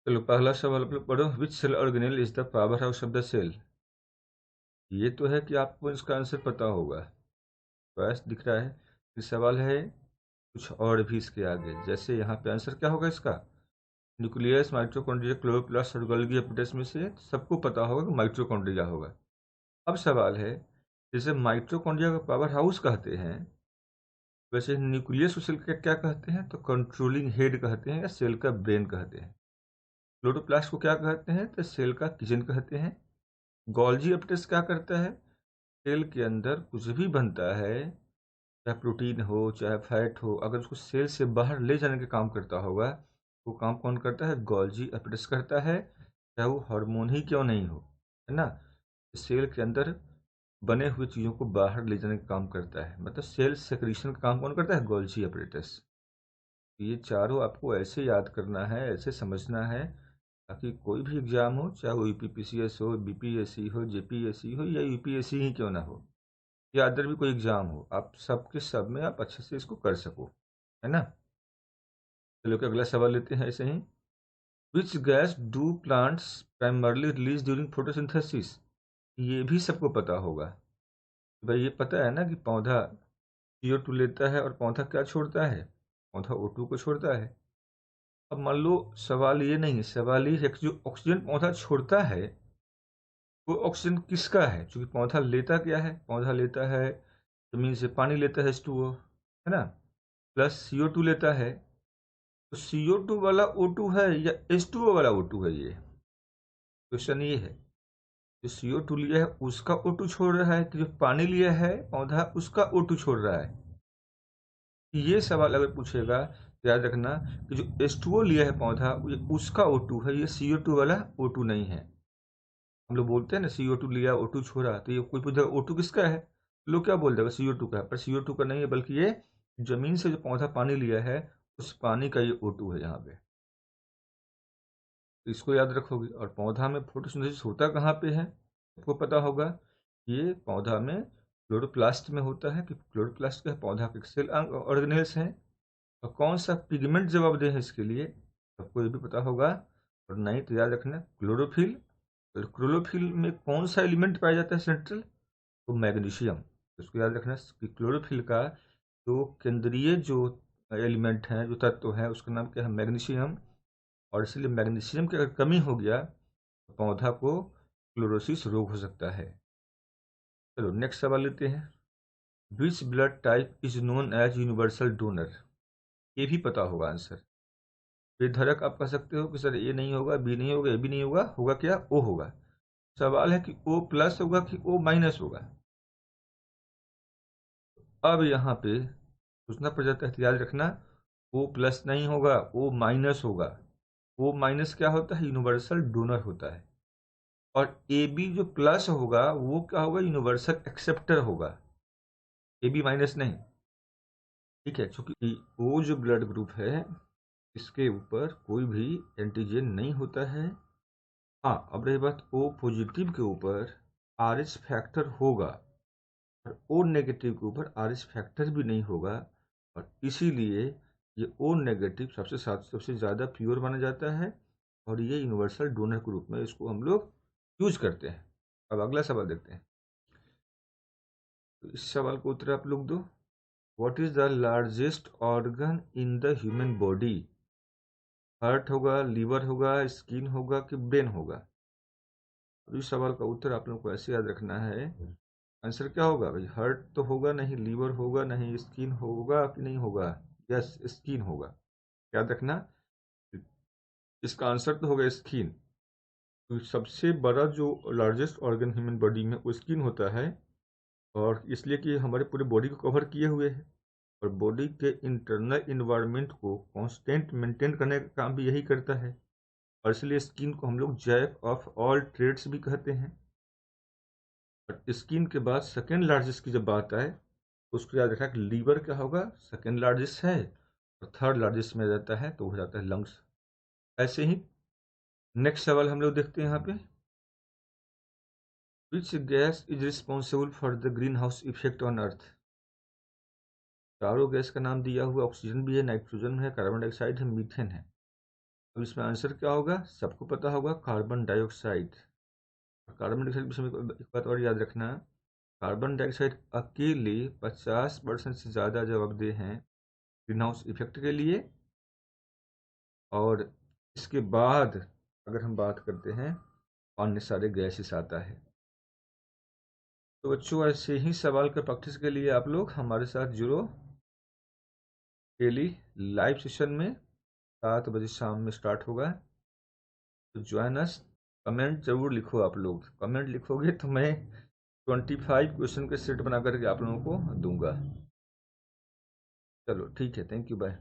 चलो पहला सवाल आप लोग पढ़ो। Which cell organelle is the power house of the cell. ये तो है कि आपको इसका आंसर पता होगा, बस दिख रहा है। फिर सवाल है कुछ और भी इसके आगे, जैसे यहाँ पे आंसर क्या होगा इसका। न्यूक्लियस, माइटोकॉन्ड्रिया, क्लोरोप्लास्ट और गोल्गी एपिटस में से सबको पता होगा कि माइटोकॉन्ड्रिया होगा। अब सवाल है, जैसे माइटोकॉन्ड्रिया का पावर हाउस कहते हैं, वैसे न्यूक्लियस सेल का क्या कहते हैं, तो कंट्रोलिंग हेड कहते हैं या सेल का ब्रेन कहते हैं। क्लोरोप्लास्ट को क्या कहते हैं, तो सेल का किचन कहते हैं। गोल्जी एपिटस क्या करता है, सेल के अंदर कुछ भी बनता है, चाहे प्रोटीन हो चाहे फैट हो, अगर उसको सेल से बाहर ले जाने का काम करता होगा, वो काम कौन करता है, गोल्जी एपिटस करता है, चाहे वो हार्मोन ही क्यों नहीं हो, है ना। सेल के अंदर बने हुए चीज़ों को बाहर ले जाने का काम करता है, मतलब सेल सेक्रीशन का काम कौन करता है, गोल्जी एपिटस। ये चारों आपको ऐसे याद करना है, ऐसे समझना है, ताकि कोई भी एग्जाम हो, चाहे वो यूपीपीसीएस हो, बीपीएससी हो, जेपीएससी हो या यूपीएससी ही क्यों ना हो, या अदर भी कोई एग्जाम हो, आप सब के सब में आप अच्छे से इसको कर सको, है ना। चलो कि अगला सवाल लेते हैं ऐसे ही। Which gas do plants primarily release during photosynthesis. ये भी सबको पता होगा। भाई ये पता है ना कि पौधा CO2 लेता है और पौधा क्या छोड़ता है, पौधा O2 को छोड़ता है। अब मान लो सवाल ये नहीं, सवाल ये है कि जो ऑक्सीजन पौधा छोड़ता है, वो ऑक्सीजन किसका है, क्योंकि पौधा लेता क्या है, पौधा लेता है जमीन से पानी लेता है H2O, है ना, प्लस CO2 लेता है। तो CO2 वाला O2 है या H2O वाला O2 है, ये क्वेश्चन ये है। जो CO2 लिया है उसका O2 छोड़ रहा है, कि जो पानी लिया है पौधा उसका O2 छोड़ रहा है। ये सवाल अगर पूछेगा तो याद रखना कि जो H2O लिया है पौधा ये उसका O2 है, ये CO2 वाला O2 नहीं है। हम लोग बोलते हैं ना CO2 लिया O2 छोड़ा, तो ये कोई पूछेगा O2 किसका है, लोग क्या बोल देगा CO2 का है, पर CO2 का नहीं है, बल्कि ये जमीन से जो पौधा पानी लिया है उस पानी का ये O2 है यहाँ पे। तो इसको याद रखोगे। और पौधा में फोटोसिंथेसिस होता कहाँ पे है, आपको पता होगा। ये पौधा में क्लोरोप्लास्ट में होता है, कि क्लोरोप्लास्ट का पौधा के सेल ऑर्गेनेल्स हैं। और कौन सा पिगमेंट जवाबदेह है इसके लिए, आपको ये भी पता होगा। और नहीं तो याद रखना क्लोरोफिल। तो क्लोरोफिल में कौन सा एलिमेंट पाया जाता है सेंट्रल, तो मैग्नीशियम। तो इसको याद रखना कि क्लोरोफिल का जो केंद्रीय जो एलिमेंट है, जो तत्व है, उसका नाम क्या है, मैग्नीशियम। और इसलिए मैग्नीशियम की अगर कमी हो गया तो पौधा को क्लोरोसिस रोग हो सकता है। चलो नेक्स्ट सवाल लेते हैं। Which blood type is known as universal donor. ये भी पता होगा आंसर। बेधड़क आप कह सकते हो कि सर ए नहीं होगा, बी नहीं होगा, ए भी नहीं होगा, होगा क्या, ओ होगा। सवाल है कि ओ प्लस होगा कि ओ माइनस होगा। अब यहाँ पे सोचना पड़ जाता है, तो याद रखना ओ प्लस नहीं होगा, ओ माइनस होगा। ओ माइनस क्या होता है, यूनिवर्सल डोनर होता है। और ए बी जो प्लस होगा वो क्या होगा, यूनिवर्सल एक्सेप्टर होगा। ए बी माइनस नहीं, ठीक है, क्योंकि ओ जो ब्लड ग्रुप है इसके ऊपर कोई भी एंटीजन नहीं होता है। हाँ, अब रही बात ओ पॉजिटिव के ऊपर RH फैक्टर होगा, और ओ नेगेटिव के ऊपर RH फैक्टर भी नहीं होगा। और इसीलिए ये ओ नेगेटिव सबसे ज़्यादा प्योर माना जाता है, और ये यूनिवर्सल डोनर के रूप में इसको हम लोग यूज करते हैं। अब अगला सवाल देखते हैं। तो इस सवाल को उत्तर आप लोग दो। What is the largest organ in the human body. Heart होगा, लीवर होगा, स्किन होगा कि ब्रेन होगा। अब इस सवाल का उत्तर आप लोगों को ऐसे याद रखना है। आंसर क्या होगा भाई, हार्ट तो होगा नहीं, लीवर होगा नहीं, स्किन होगा कि नहीं होगा, यस स्किन होगा। याद रखना इसका आंसर तो होगा स्किन। तो सबसे बड़ा जो लार्जेस्ट ऑर्गन ह्यूमन बॉडी में वो स्किन होता है, और इसलिए कि हमारे पूरे बॉडी को कवर किए हुए है। और बॉडी के इंटरनल इन्वायरमेंट को कांस्टेंट मेंटेन करने का काम भी यही करता है। और इसलिए स्किन को हम लोग जैक ऑफ ऑल ट्रेड्स भी कहते हैं। और स्किन के बाद सेकेंड लार्जेस्ट की जब बात आए तो उसको याद रखा कि लीवर क्या होगा, सेकेंड लार्जेस्ट है। और थर्ड लार्जेस्ट में जाता है तो हो जाता है लंग्स। ऐसे ही नेक्स्ट सवाल हम लोग देखते हैं यहाँ पे। Which gas is responsible for the green house effect on earth. चारों गैस का नाम दिया हुआ, ऑक्सीजन भी है, नाइट्रोजन है, कार्बन डाइऑक्साइड है, मीथेन है। अब इसमें आंसर क्या होगा, सबको पता होगा, कार्बन डाइऑक्साइड। कार्बन डाइऑक्साइड के विषय में एक बात और याद रखना, कार्बन डाइऑक्साइड अकेले 50% से ज़्यादा जवाबदेह हैं ग्रीन हाउस इफेक्ट के लिए। और इसके बाद अगर हम बात करते हैं, अन्य सारे गैसेस आता है। तो बच्चों ऐसे ही सवाल के प्रैक्टिस के लिए आप लोग हमारे साथ जुड़ो डेली लाइव सेशन में, 7 बजे शाम में स्टार्ट होगा। तो ज्वाइन अस। कमेंट जरूर लिखो, आप लोग कमेंट लिखोगे तो मैं 25 क्वेश्चन के सेट बना करके आप लोगों को दूंगा। चलो ठीक है, थैंक यू, बाय।